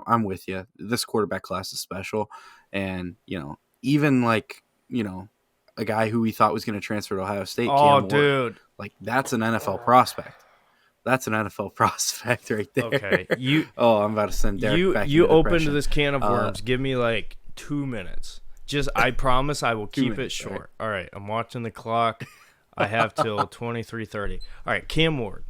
I'm with you. This quarterback class is special, and even like a guy who we thought was going to transfer to Ohio State, Oh, Cam Ward, dude. like that's an NFL prospect. That's an NFL prospect right there. Okay, you Oh, I'm about to send Derek you back you into opened depression. this can of Uh, worms. Give me like 2 minutes. Just I promise I will 2 keep it minutes, all right? short. All right, I'm watching the clock. I have till 23:30. All right, Cam Ward.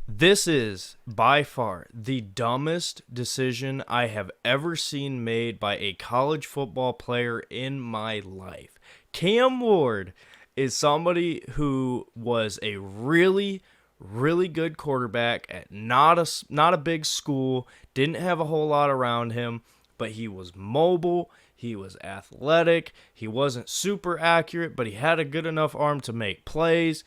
This is by far the dumbest decision I have ever seen made by a college football player in my life. Cam Ward is somebody who was a really, really good quarterback at not a big school, didn't have a whole lot around him, but he was mobile, he was athletic, he wasn't super accurate, but he had a good enough arm to make plays.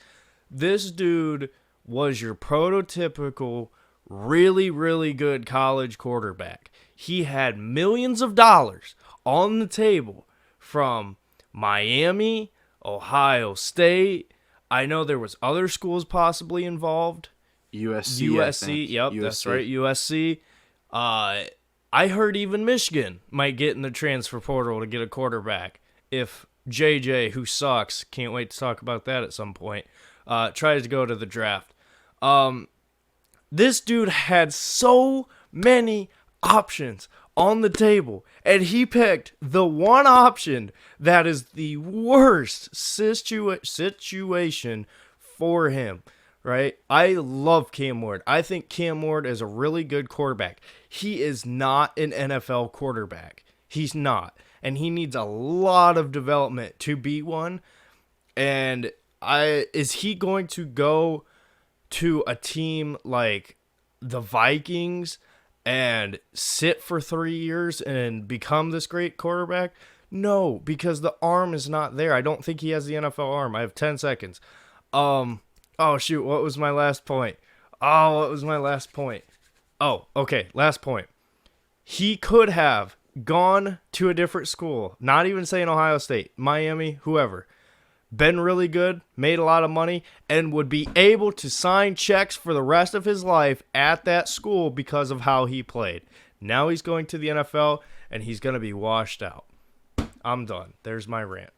This dude was your prototypical, really, really good college quarterback. He had millions of dollars on the table from Miami, Ohio State. I know there was other schools possibly involved. USC, I USC, think. yep, that's USC. right, USC. Uh, I heard even Michigan might get in the transfer portal to get a quarterback if JJ, who sucks, can't wait to talk about that at some point, tries to go to the draft. Um, this dude had so many options on the table, and he picked the one option that is the worst situation for him. Right? I love Cam Ward. I think Cam Ward is a really good quarterback. He is not an NFL quarterback. He's not. And he needs a lot of development to be one. And is he going to go to a team like the Vikings and sit for 3 years and become this great quarterback? No, because the arm is not there. I don't think he has the NFL arm. I have 10 seconds. Um, oh shoot, what was my last point? Oh, what was my last point? Oh, okay, last point. He could have gone to a different school, not even saying Ohio State, Miami, whoever, been really good, made a lot of money, and would be able to sign checks for the rest of his life at that school because of how he played. Now he's going to the NFL, and he's going to be washed out. I'm done. There's my rant.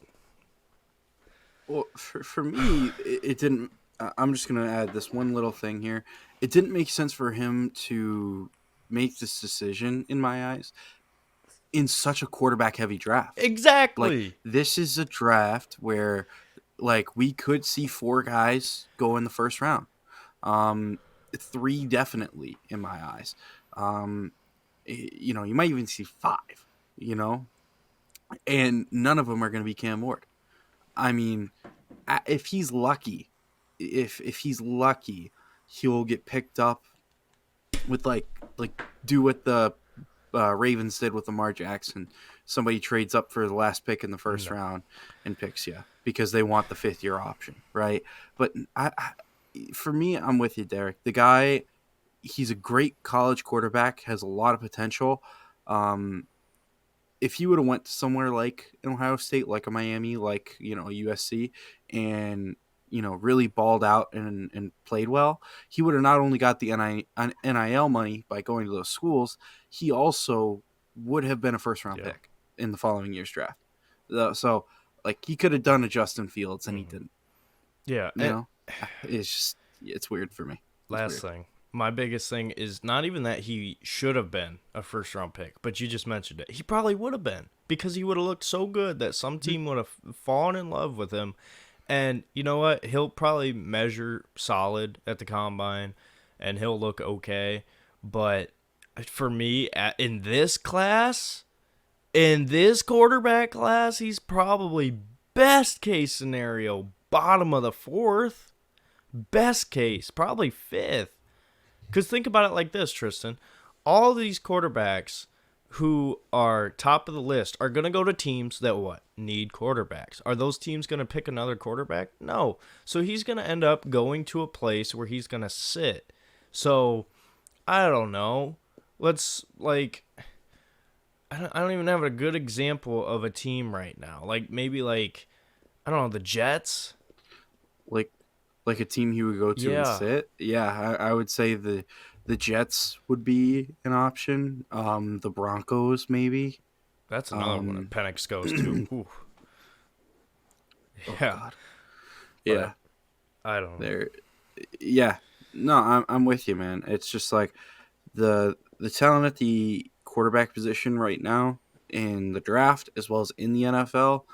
Well, for me, it didn't. I'm just going to add this one little thing here. It didn't make sense for him to make this decision, in my eyes, in such a quarterback heavy draft. Like, Exactly. this is a draft where, like, we could see four guys go in the first round. Um, Three definitely, in my eyes. Um, you might even see five. You know, and none of them are going to be Cam Ward. I mean, if he's lucky, if he's lucky, he'll get picked up with like do what the Ravens did with Lamar Jackson. Somebody trades up for the last pick in the first No. round and picks you because they want the fifth year option, right? But for me, I'm with you, Derek. The guy, he's a great college quarterback, has a lot of potential. Um, if he would have went to somewhere like an Ohio State, like a Miami, like USC, and really balled out and played well, he would have not only got the NIL money by going to those schools, he also would have been a first round Yeah. pick in the following year's draft. So like he could have done a Justin Fields and he didn't. Yeah. You know, it's weird for me. It's Last weird. thing. My biggest thing is not even that he should have been a first round pick, but you just mentioned it. He probably would have been because he would have looked so good that some team would have fallen in love with him. And you know what? He'll probably measure solid at the combine and he'll look okay. But for me, in this class, in this quarterback class, he's probably best case scenario, bottom of the fourth. Best case, probably fifth. Because think about it like this, Tristan. All these quarterbacks who are top of the list are going to go to teams that what? Need quarterbacks. Are those teams going to pick another quarterback? No. So he's going to end up going to a place where he's going to sit. So, I don't know. Let's, like, I don't even have a good example of a team right now. Like, maybe, like, I don't know, the Jets? Like like a team he would go to and Yeah. sit. Yeah, I would say the Jets would be an option. The Broncos maybe. That's another one Um, that Penix goes to. Ooh. oh Yeah, God, but yeah, I don't know. there, yeah. No, I'm with you, man. It's just like the talent at the quarterback position right now in the draft as well as in the NFL.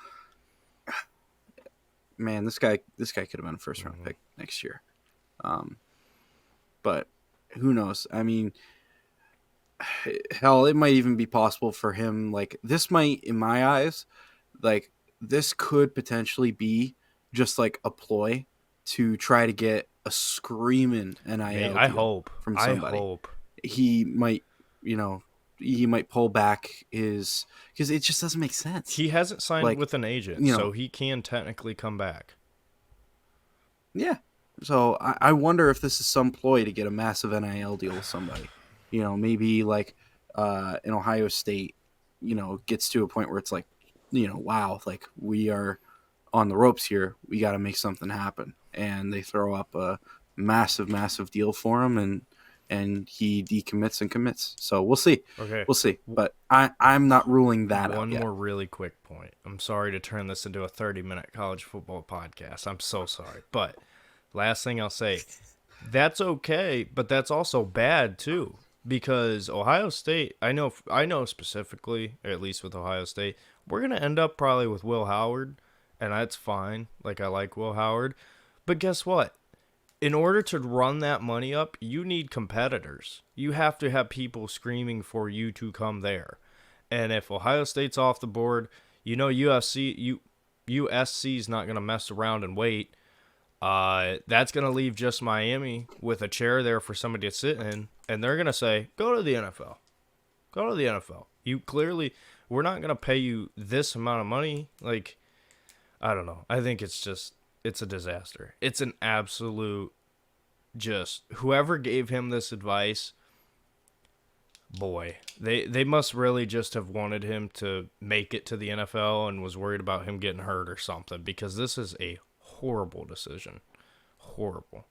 Man, this guy could have been a first round Mhm. pick next year. Um, but who knows? I mean, hell, it might even be possible for him. Like this might, in my eyes, like this could potentially be just like a ploy to try to get a screaming NIL I deal hope. from I somebody. hope. He might, you know, he might pull back his because it just doesn't make sense. He hasn't signed Like, with an agent, you know, so he can technically come back. yeah. So I wonder if this is some ploy to get a massive NIL deal with somebody. Maybe like in Ohio State, gets to a point where it's like, wow, like we are on the ropes here. We got to make something happen, and they throw up a massive, massive deal for him, and he decommits and commits. So Okay. we'll see. But I'm not ruling that out One yet. more really quick point. I'm sorry to turn this into a 30-minute college football podcast. I'm so sorry. But last thing I'll say, that's okay, but that's also bad too because Ohio State, I know specifically, at least with Ohio State, we're going to end up probably with Will Howard, and that's fine. Like I like Will Howard. But guess what? In order to run that money up, you need competitors. You have to have people screaming for you to come there. And if Ohio State's off the board, USC's not going to mess around and wait. That's going to leave just Miami with a chair there for somebody to sit in, and they're going to say, "Go to the NFL. Go to the NFL. You clearly, we're not going to pay you this amount of money." Like, I don't know. I think it's a disaster. It's an absolute just whoever gave him this advice, boy, they must really just have wanted him to make it to the NFL and was worried about him getting hurt or something because this is a horrible decision. Horrible.